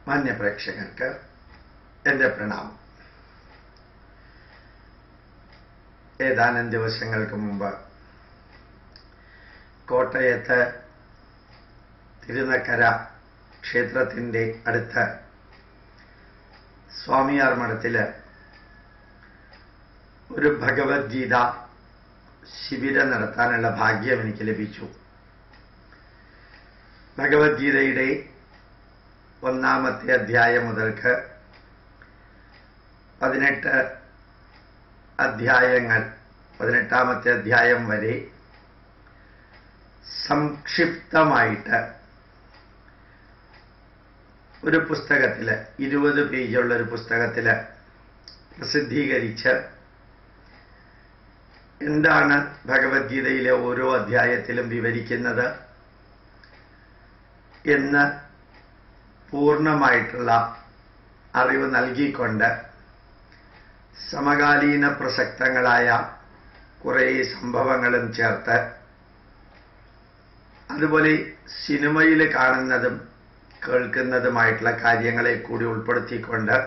മാന്യപ്രേക്ഷകർക്ക് എൻ്റെ പ്രണാമം. ഏതാനും ദിവസങ്ങൾക്ക് മുമ്പ് കോട്ടയത്ത് തിരുനക്കര ക്ഷേത്രത്തിൻ്റെ അടുത്ത് സ്വാമിയാർ മഠത്തിൽ ഒരു ഭഗവത്ഗീത ശിബിരം നടത്താനുള്ള ഭാഗ്യം എനിക്ക് ലഭിച്ചു. ഭഗവത്ഗീതയുടെ 1-ാമത്തെ അധ്യായം മുതൽക്ക് 18 അധ്യായങ്ങൾ 18-ാമത്തെ അധ്യായം വരെ സംക്ഷിപ്തമായിട്ട് ഒരു പുസ്തകത്തിൽ 20 പേജുള്ള ഒരു പുസ്തകത്തിൽ പ്രസിദ്ധീകരിച്ച് എന്താണ് ഭഗവത്ഗീതയിലെ ഓരോ അധ്യായത്തിലും വിവരിക്കുന്നത് എന്ന് പൂർണ്ണമായിട്ടുള്ള അറിവ് നൽകിക്കൊണ്ട് സമകാലീന പ്രസക്തങ്ങളായ കുറേ സംഭവങ്ങളും ചേർത്ത്, അതുപോലെ സിനിമയിൽ കാണുന്നതും കേൾക്കുന്നതുമായിട്ടുള്ള കാര്യങ്ങളെ കൂടി ഉൾപ്പെടുത്തിക്കൊണ്ട്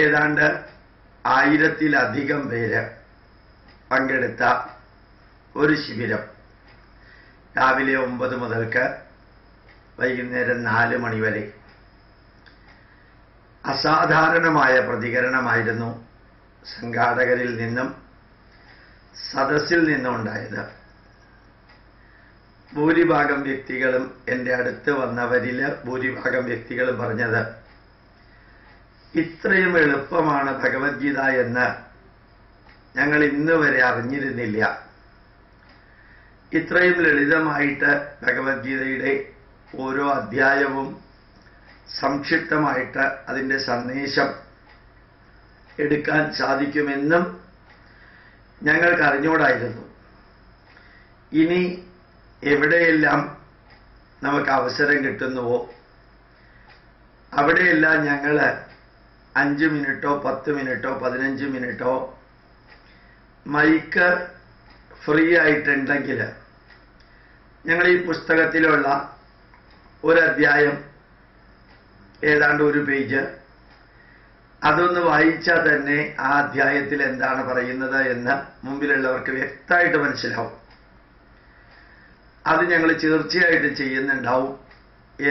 ഏതാണ്ട് 1000-ത്തിലധികം പേര് പങ്കെടുത്ത ഒരു ശിബിരം രാവിലെ 9 മുതൽക്ക് വൈകുന്നേരം 4 മണി വരെ അസാധാരണമായ പ്രതികരണമായിരുന്നു സംഘാടകരിൽ നിന്നും സദസ്സിൽ നിന്നും ഉണ്ടായത്. ഭൂരിഭാഗം വ്യക്തികളും, എൻ്റെ അടുത്ത് വന്നവരിൽ ഭൂരിഭാഗം വ്യക്തികളും പറഞ്ഞത്, ഇത്രയും എളുപ്പമാണ് ഭഗവത്ഗീത എന്ന് ഞങ്ങൾ ഇന്ന് വരെ അറിഞ്ഞിരുന്നില്ല. ഇത്രയും ലളിതമായിട്ട് ഭഗവത്ഗീതയുടെ ഓരോ അധ്യായവും സംക്ഷിപ്തമായിട്ട് അതിൻ്റെ സന്ദേശം എടുക്കാൻ സാധിക്കുമെന്നും ഞങ്ങൾക്ക് അറിഞ്ഞുകൂടായിരുന്നു. ഇനി എവിടെയെല്ലാം നമുക്ക് അവസരം കിട്ടുന്നുവോ അവിടെയെല്ലാം ഞങ്ങൾ 5 മിനിറ്റോ 10 മിനിറ്റോ 15 മിനിറ്റോ മൈക്ക് ഫ്രീ ആയിട്ടുണ്ടെങ്കിൽ ഞങ്ങൾ ഈ പുസ്തകത്തിലുള്ള ഒരധ്യായം, ഏതാണ്ട് 1 പേജ്, അതൊന്ന് വായിച്ചാൽ തന്നെ ആ അധ്യായത്തിൽ എന്താണ് പറയുന്നത് എന്ന് മുമ്പിലുള്ളവർക്ക് വ്യക്തമായിട്ട് മനസ്സിലാവും. അത് ഞങ്ങൾ തീർച്ചയായിട്ടും ചെയ്യുന്നുണ്ടാവും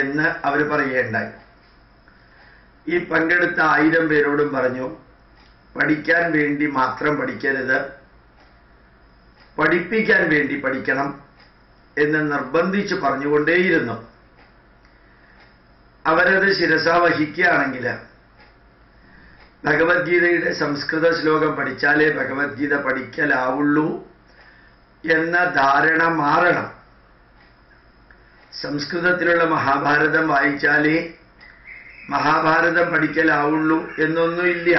എന്ന് അവർ പറയുകയുണ്ടായി. ഈ പങ്കെടുത്ത 1000 പേരോടും പറഞ്ഞു, പഠിക്കാൻ വേണ്ടി മാത്രം പഠിക്കരുത്, പഠിപ്പിക്കാൻ വേണ്ടി പഠിക്കണം എന്ന് നിർബന്ധിച്ച് പറഞ്ഞുകൊണ്ടേയിരുന്നു. അവരത് ശിരസ വഹിക്കുകയാണെങ്കിൽ ഭഗവത്ഗീതയുടെ സംസ്കൃത ശ്ലോകം പഠിച്ചാലേ ഭഗവത്ഗീത പഠിക്കലാവുള്ളൂ എന്ന ധാരണ മാറണം. സംസ്കൃതത്തിലുള്ള മഹാഭാരതം വായിച്ചാലേ മഹാഭാരതം പഠിക്കലാവുള്ളൂ എന്നൊന്നുമില്ല.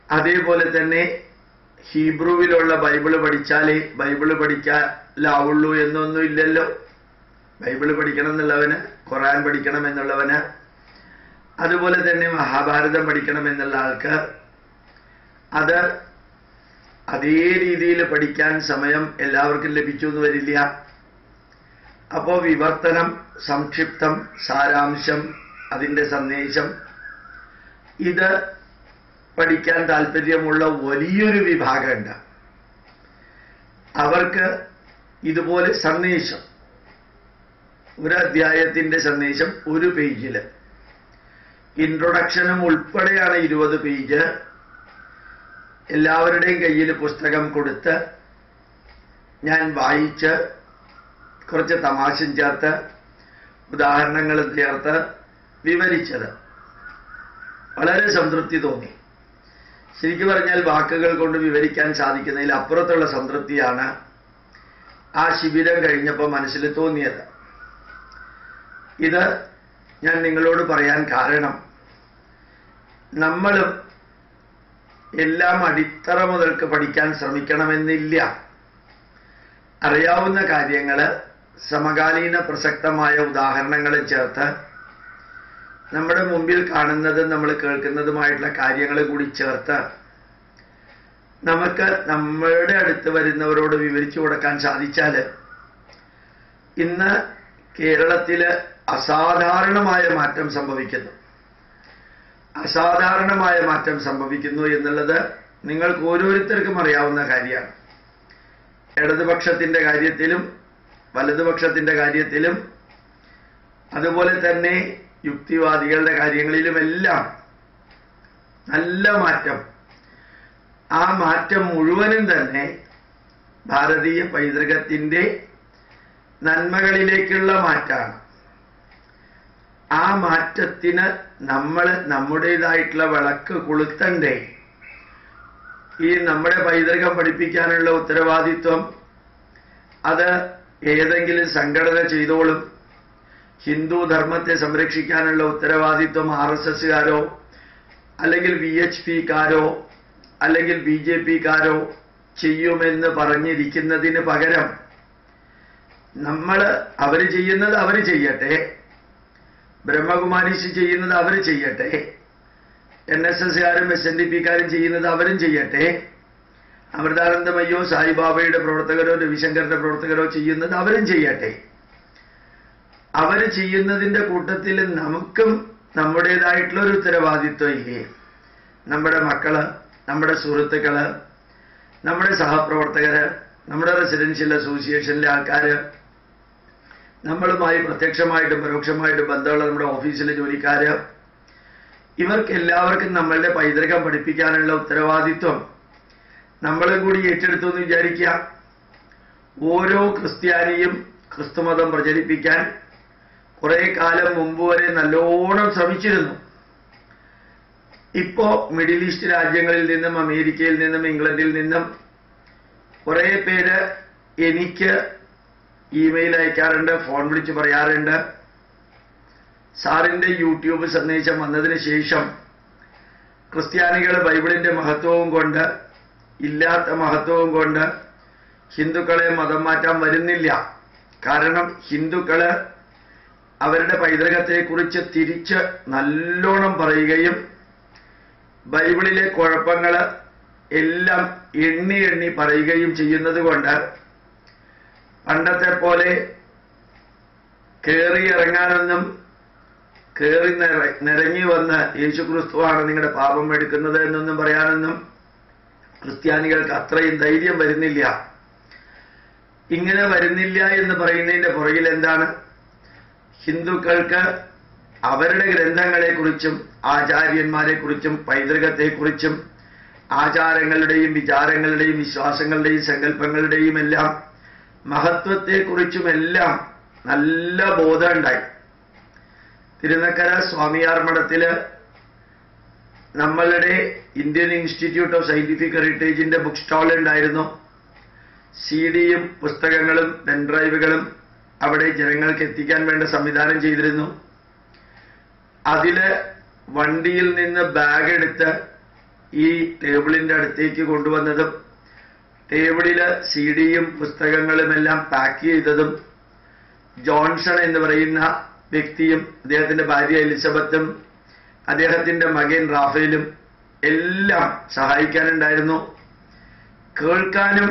അതേപോലെ തന്നെ ഹീബ്രുവിലുള്ള ബൈബിള് പഠിച്ചാലേ ബൈബിള് പഠിക്കലാവുള്ളൂ എന്നൊന്നുമില്ലല്ലോ. ബൈബിള് പഠിക്കണം എന്നുള്ളവന് ഖുർആൻ പഠിക്കണം എന്നുള്ളവന്, അതുപോലെ തന്നെ മഹാഭാരതം പഠിക്കണം എന്നുള്ള ആൾക്ക് അത് അതേ രീതിയിൽ പഠിക്കാൻ സമയം എല്ലാവർക്കും ലഭിച്ചു എന്ന് വരില്ല. അപ്പോൾ വിവർത്തനം, സംക്ഷിപ്തം, സാരാംശം, അതിൻ്റെ സന്ദേശം, ഇത് പഠിക്കാൻ താല്പര്യമുള്ള വലിയൊരു വിഭാഗമുണ്ട്. അവർക്ക് ഇതുപോലെ സന്ദേശം, ഒരു അധ്യായത്തിൻ്റെ സന്ദേശം 1 പേജിൽ, ഇൻട്രൊഡക്ഷനും ഉൾപ്പെടെയാണ് 20 പേജ്. എല്ലാവരുടെയും കയ്യിൽ പുസ്തകം കൊടുത്ത് ഞാൻ വായിച്ച് കുറച്ച് തമാശയും ചേർത്ത് ഉദാഹരണങ്ങളും ചേർത്ത് വിവരിച്ചത് വളരെ സംതൃപ്തി തോന്നി. ശരിക്കു പറഞ്ഞാൽ വാക്കുകൾ കൊണ്ട് വിവരിക്കാൻ സാധിക്കുന്നതിൽ അപ്പുറത്തുള്ള സംതൃപ്തിയാണ് ആ ശിബിരം കഴിഞ്ഞപ്പോൾ മനസ്സിൽ തോന്നിയത്. ഇത് ഞാൻ നിങ്ങളോട് പറയാൻ കാരണം, നമ്മളും എല്ലാം അടിത്തറ മുതൽക്ക് പഠിക്കാൻ ശ്രമിക്കണമെന്നില്ല. അറിയാവുന്ന കാര്യങ്ങൾ, സമകാലീന പ്രസക്തമായ ഉദാഹരണങ്ങൾ ചേർത്ത് നമ്മുടെ മുമ്പിൽ കാണുന്നതും നമ്മൾ കേൾക്കുന്നതുമായിട്ടുള്ള കാര്യങ്ങൾ കൂടി ചേർത്ത് നമുക്ക് നമ്മളുടെ അടുത്ത് വരുന്നവരോട് വിവരിച്ചു കൊടുക്കാൻ സാധിച്ചാൽ ഇന്ന് കേരളത്തിൽ അസാധാരണമായ മാറ്റം സംഭവിക്കുന്നു. അസാധാരണമായ മാറ്റം സംഭവിക്കുന്നു എന്നുള്ളത് നിങ്ങൾക്ക് ഓരോരുത്തർക്കും അറിയാവുന്ന കാര്യമാണ്. ഇടതുപക്ഷത്തിന്റെ കാര്യത്തിലും വലതുപക്ഷത്തിന്റെ കാര്യത്തിലും അതുപോലെ തന്നെ യുക്തിവാദികളുടെ കാര്യങ്ങളിലുമെല്ലാം നല്ല മാറ്റം. ആ മാറ്റം മുഴുവനും തന്നെ ഭാരതീയ പൈതൃകത്തിന്റെ നന്മകളിലേക്കുള്ള മാറ്റമാണ്. ആ മാറ്റത്തിന് നമ്മൾ നമ്മുടേതായിട്ടുള്ള വിളക്ക് കൊളുത്തണ്ടേ? ഈ നമ്മുടെ പൈതൃകം പഠിപ്പിക്കാനുള്ള ഉത്തരവാദിത്വം അത് ഏതെങ്കിലും സംഘടന ചെയ്തോളും. ഹിന്ദു ധർമ്മത്തെ സംരക്ഷിക്കാനുള്ള ഉത്തരവാദിത്വം RSSകാരോ അല്ലെങ്കിൽ VHPക്കാരോ അല്ലെങ്കിൽ BJPക്കാരോ ചെയ്യുമെന്ന് പറഞ്ഞിരിക്കുന്നതിന് പകരം അവർ ചെയ്യുന്നത് അവർ ചെയ്യട്ടെ, ബ്രഹ്മകുമാരീസ് ചെയ്യുന്നത് അവർ ചെയ്യട്ടെ, NSSകാരും SNDPക്കാരും ചെയ്യുന്നത് അവരും ചെയ്യട്ടെ, അമൃതാനന്ദമയ്യോ സായിബാബയുടെ പ്രവർത്തകരോ രവിശങ്കറിന്റെ പ്രവർത്തകരോ ചെയ്യുന്നത് അവരും ചെയ്യട്ടെ. അവർ ചെയ്യുന്നതിന്റെ കൂട്ടത്തിൽ നമുക്കും നമ്മുടേതായിട്ടുള്ള ഒരു ഉത്തരവാദിത്വം ഇല്ലേ? നമ്മുടെ മക്കള്, നമ്മുടെ സുഹൃത്തുക്കള്, നമ്മുടെ സഹപ്രവർത്തകര്, നമ്മുടെ റെസിഡൻഷ്യൽ അസോസിയേഷനിലെ ആൾക്കാര്, നമ്മളുമായി പ്രത്യക്ഷമായിട്ടും പരോക്ഷമായിട്ടും ബന്ധമുള്ള നമ്മുടെ ഓഫീസിലെ ജോലിക്കാര്, ഇവർക്ക് എല്ലാവർക്കും നമ്മളുടെ പൈതൃകം പഠിപ്പിക്കാനുള്ള ഉത്തരവാദിത്വം നമ്മളും കൂടി ഏറ്റെടുത്തു എന്ന് വിചാരിക്കുക. ഓരോ ക്രിസ്ത്യാനിയും ക്രിസ്തുമതം പ്രചരിപ്പിക്കാൻ കുറെ കാലം മുമ്പ് വരെ നല്ലോണം ശ്രമിച്ചിരുന്നു. ഇപ്പോ മിഡിൽ ഈസ്റ്റ് രാജ്യങ്ങളിൽ നിന്നും അമേരിക്കയിൽ നിന്നും ഇംഗ്ലണ്ടിൽ നിന്നും കുറെ പേര് എനിക്ക് ഇമെയിൽ അയക്കാറുണ്ട്, ഫോൺ വിളിച്ച് പറയാറുണ്ട്. സാറിന്റെ യൂട്യൂബ് സന്ദേശം വന്നതിന് ശേഷം ക്രിസ്ത്യാനികൾ ബൈബിളിന്റെ മഹത്വവും കൊണ്ട്, ഇല്ലാത്ത മഹത്വവും കൊണ്ട് ഹിന്ദുക്കളെ മതം മാറ്റാൻ വരുന്നില്ല. കാരണം ഹിന്ദുക്കള് അവരുടെ പൈതൃകത്തെക്കുറിച്ച് തിരിച്ച് നല്ലോണം പറയുകയും ബൈബിളിലെ കുഴപ്പങ്ങൾ എല്ലാം എണ്ണി എണ്ണി പറയുകയും ചെയ്യുന്നത് കൊണ്ട് പണ്ടത്തെ പോലെ കയറി ഇറങ്ങാനൊന്നും, കയറി നിരങ്ങി വന്ന് യേശുക്രിസ്തുവാണ് നിങ്ങളുടെ പാപം എടുക്കുന്നത് എന്നൊന്നും പറയാനൊന്നും ക്രിസ്ത്യാനികൾക്ക് അത്രയും ധൈര്യം വരുന്നില്ല. ഇങ്ങനെ വരുന്നില്ല എന്ന് പറയുന്നതിന്റെ പുറകിൽ എന്താണ്? ഹിന്ദുക്കൾക്ക് അവരുടെ ഗ്രന്ഥങ്ങളെക്കുറിച്ചും ആചാര്യന്മാരെക്കുറിച്ചും പൈതൃകത്തെക്കുറിച്ചും ആചാരങ്ങളുടെയും വിചാരങ്ങളുടെയും വിശ്വാസങ്ങളുടെയും സങ്കല്പങ്ങളുടെയും എല്ലാം മഹത്വത്തെക്കുറിച്ചുമെല്ലാം നല്ല ബോധമുണ്ടായി. തിരുനക്കര സ്വാമിയാർ മഠത്തില് നമ്മളുടെ ഇന്ത്യൻ ഇൻസ്റ്റിറ്റ്യൂട്ട് ഓഫ് സയന്റിഫിക് ഹെറിറ്റേജിന്റെ ബുക്ക് സ്റ്റാൾ ഉണ്ടായിരുന്നു. CD-യും പുസ്തകങ്ങളും പെൻഡ്രൈവുകളും അവിടെ ജനങ്ങൾക്ക് എത്തിക്കാൻ വേണ്ട സംവിധാനം ചെയ്തിരുന്നു. അതില് വണ്ടിയിൽ നിന്ന് ബാഗ് എടുത്ത് ഈ ടേബിളിന്റെ അടുത്തേക്ക് കൊണ്ടുവന്നതും ടേബിളില് CD-യും പുസ്തകങ്ങളുമെല്ലാം പാക്ക് ചെയ്തതും ജോൺസൺ എന്ന് പറയുന്ന വ്യക്തിയും അദ്ദേഹത്തിന്റെ ഭാര്യ എലിസബത്തും അദ്ദേഹത്തിന്റെ മകൻ റാഫേലും എല്ലാം സഹായിക്കാനുണ്ടായിരുന്നു. കേൾക്കാനും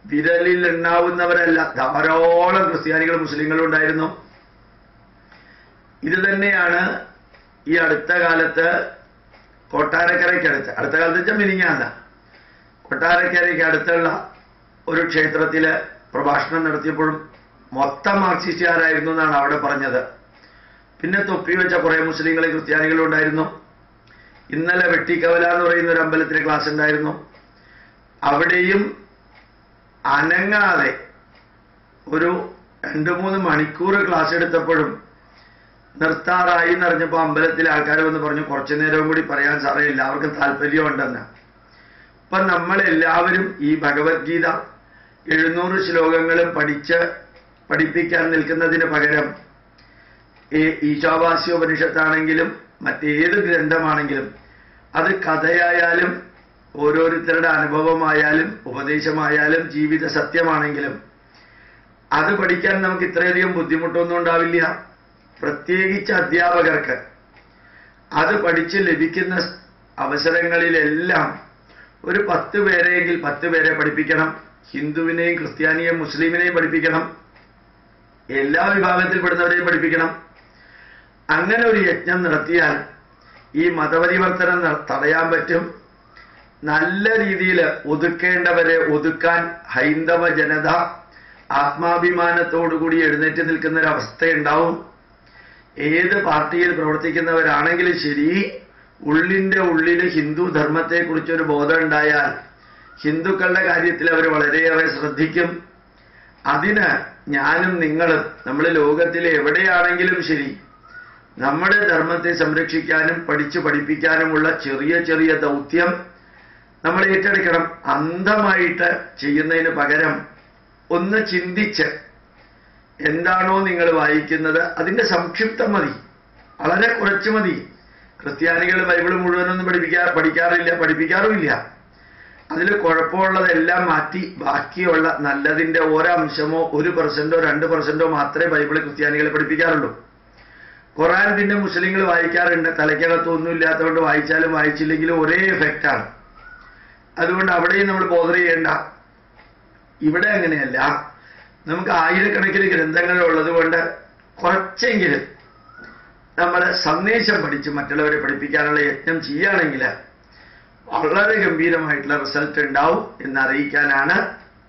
വിരലിൽ എണ്ണാവുന്നവരല്ല ധാരാളം ക്രിസ്ത്യാനികളും മുസ്ലിങ്ങളും ഉണ്ടായിരുന്നു. ഇത് തന്നെയാണ് ഈ അടുത്ത കാലത്ത് കൊട്ടാരക്കരയ്ക്കടുത്ത്, അടുത്ത കാലത്ത് വെച്ചാൽ മിനിഞ്ഞാന്ന കൊട്ടാരക്കരയ്ക്ക് അടുത്തുള്ള ഒരു ക്ഷേത്രത്തില് പ്രഭാഷണം നടത്തിയപ്പോഴും മൊത്തം മാർക്സിസ്റ്റുകാരായിരുന്നു എന്നാണ് അവിടെ പറഞ്ഞത്. പിന്നെ തൊപ്പി വെച്ച കുറെ മുസ്ലിങ്ങളും ക്രിസ്ത്യാനികളും ഉണ്ടായിരുന്നു. ഇന്നലെ വെട്ടിക്കവല എന്ന് പറയുന്ന ഒരു അമ്പലത്തിലെ ക്ലാസ് ഉണ്ടായിരുന്നു. അവിടെയും അനങ്ങാതെ ഒരു 2-3 മണിക്കൂർ ക്ലാസ് എടുത്തപ്പോഴും നിർത്താറായി എന്നറിഞ്ഞപ്പോൾ അമ്പലത്തിലെ ആൾക്കാർ വന്ന് പറഞ്ഞു, കുറച്ചു നേരവും കൂടി പറയാൻ സാറേ, എല്ലാവർക്കും താല്പര്യമുണ്ടെന്ന്. അപ്പൊ നമ്മളെല്ലാവരും ഈ ഭഗവത്ഗീത 700 ശ്ലോകങ്ങളും പഠിപ്പിക്കാൻ നിൽക്കുന്നതിന് പകരം ഈശാവാസ്യോപനിഷത്താണെങ്കിലും മറ്റേത് ഗ്രന്ഥമാണെങ്കിലും അത് കഥയായാലും ഓരോരുത്തരുടെ അനുഭവമായാലും ഉപദേശമായാലും ജീവിത സത്യമാണെങ്കിലും അത് പഠിക്കാൻ നമുക്ക് ഇത്രയധികം ബുദ്ധിമുട്ടൊന്നും ഉണ്ടാവില്ല. പ്രത്യേകിച്ച് അധ്യാപകർക്ക് അത് പഠിച്ച് ലഭിക്കുന്ന അവസരങ്ങളിലെല്ലാം ഒരു 10 പേരെയെങ്കിൽ 10 പേരെ പഠിപ്പിക്കണം. ഹിന്ദുവിനെയും ക്രിസ്ത്യാനിയെയും മുസ്ലിമിനെയും പഠിപ്പിക്കണം. എല്ലാ വിഭാഗത്തിൽപ്പെടുന്നവരെയും പഠിപ്പിക്കണം. അങ്ങനെ ഒരു യജ്ഞം നടത്തിയാൽ ഈ മതപരിവർത്തനം തടയാൻ പറ്റും. നല്ല രീതിയിൽ ഒതുക്കേണ്ടവരെ ഒതുക്കാൻ ഹൈന്ദവ ജനത ആത്മാഭിമാനത്തോടുകൂടി എഴുന്നേറ്റ് നിൽക്കുന്നൊരവസ്ഥയുണ്ടാവും. ഏത് പാർട്ടിയിൽ പ്രവർത്തിക്കുന്നവരാണെങ്കിലും ശരി, ഉള്ളിൻ്റെ ഉള്ളിൽ ഹിന്ദു ധർമ്മത്തെക്കുറിച്ചൊരു ബോധം ഉണ്ടായാൽ ഹിന്ദുക്കളുടെ കാര്യത്തിൽ അവർ വളരെയേറെ ശ്രദ്ധിക്കും. അതിന് ഞാനും നിങ്ങളും നമ്മൾ ലോകത്തിൽ എവിടെയാണെങ്കിലും ശരി നമ്മുടെ ധർമ്മത്തെ സംരക്ഷിക്കാനും പഠിച്ചു പഠിപ്പിക്കാനുമുള്ള ചെറിയ ചെറിയ ദൗത്യം നമ്മൾ ഏറ്റെടുക്കണം. അന്ധമായിട്ട് ചെയ്യുന്നതിന് പകരം ഒന്ന് ചിന്തിച്ച് എന്താണോ നിങ്ങൾ വായിക്കുന്നത് അതിൻ്റെ സംക്ഷിപ്തം മതി, വളരെ കുറച്ച് മതി. ക്രിസ്ത്യാനികൾ ബൈബിൾ മുഴുവനൊന്നും പഠിപ്പിക്കാറുമില്ല. അതിൽ കുഴപ്പമുള്ളതെല്ലാം മാറ്റി ബാക്കിയുള്ള നല്ലതിൻ്റെ ഒരംശമോ 1%, 2% മാത്രമേ ബൈബിൾ ക്രിസ്ത്യാനികളെ പഠിപ്പിക്കാറുള്ളൂ. ഖുർആൻ പിന്നെ മുസ്ലിങ്ങൾ വായിക്കാറുണ്ട്. തലയ്ക്കകത്തൊന്നും ഇല്ലാത്തതുകൊണ്ട് വായിച്ചാലും വായിച്ചില്ലെങ്കിലും ഒരേ എഫക്റ്റാണ്. അതുകൊണ്ട് അവിടെയും നമ്മൾ ബോധർ ചെയ്യേണ്ട. ഇവിടെ അങ്ങനെയല്ല. നമുക്ക് ആയിരക്കണക്കിന് ഗ്രന്ഥങ്ങൾ ഉള്ളത് കൊണ്ട് കുറച്ചെങ്കിലും നമ്മൾ സന്ദേശം പഠിച്ച് മറ്റുള്ളവരെ പഠിപ്പിക്കാനുള്ള യജ്ഞം ചെയ്യുകയാണെങ്കിൽ വളരെ ഗംഭീരമായിട്ടുള്ള റിസൾട്ട് ഉണ്ടാവും എന്നറിയിക്കാനാണ്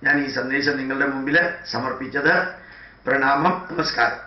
ഞാൻ ഈ സന്ദേശം നിങ്ങളുടെ മുമ്പിൽ സമർപ്പിച്ചത്. പ്രണാമം, നമസ്കാരം.